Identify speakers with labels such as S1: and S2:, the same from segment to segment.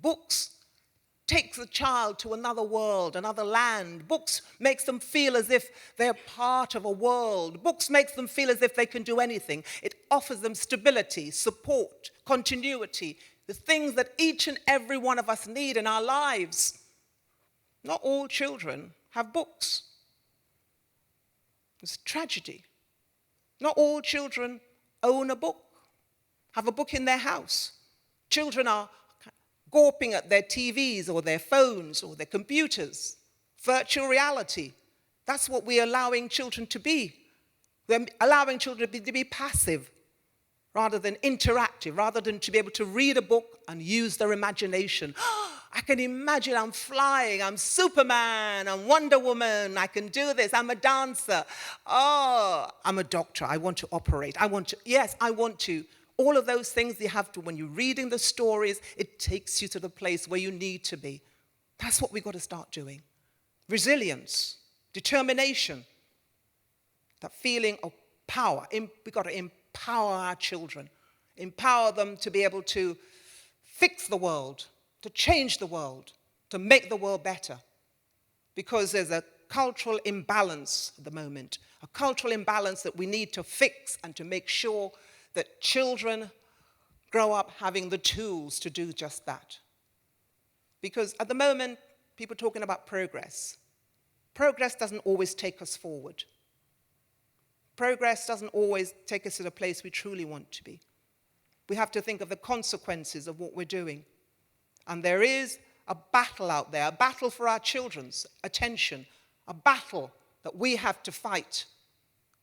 S1: Books takes the child to another world, another land. Books makes them feel as if they're part of a world. Books makes them feel as if they can do anything. It offers them stability, support, continuity, the things that each and every one of us need in our lives. Not all children have books. It's a tragedy. Not all children own a book, have a book in their house. Children are gawping at their TVs or their phones or their computers. Virtual reality. That's what we're allowing children to be. We're allowing children to be passive rather than interactive, rather than to be able to read a book and use their imagination. I can imagine I'm flying, I'm Superman, I'm Wonder Woman, I can do this, I'm a dancer. Oh, I'm a doctor, I want to operate. I want to. All of those things you have to, when you're reading the stories, it takes you to the place where you need to be. That's what we've got to start doing. Resilience, determination, that feeling of power. We've got to empower our children, empower them to be able to fix the world, to change the world, to make the world better. Because there's a cultural imbalance at the moment, a cultural imbalance that we need to fix and to make sure that children grow up having the tools to do just that. Because at the moment, people are talking about progress. Progress doesn't always take us forward. Progress doesn't always take us to the place we truly want to be. We have to think of the consequences of what we're doing. And there is a battle out there, a battle for our children's attention, a battle that we have to fight.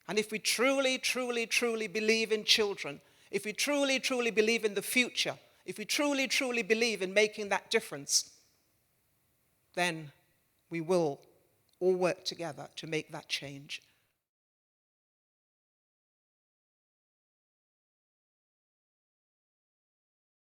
S1: And if we truly, truly, truly believe in children, if we truly, truly believe in the future, if we truly, truly believe in making that difference, then we will all work together to make that change.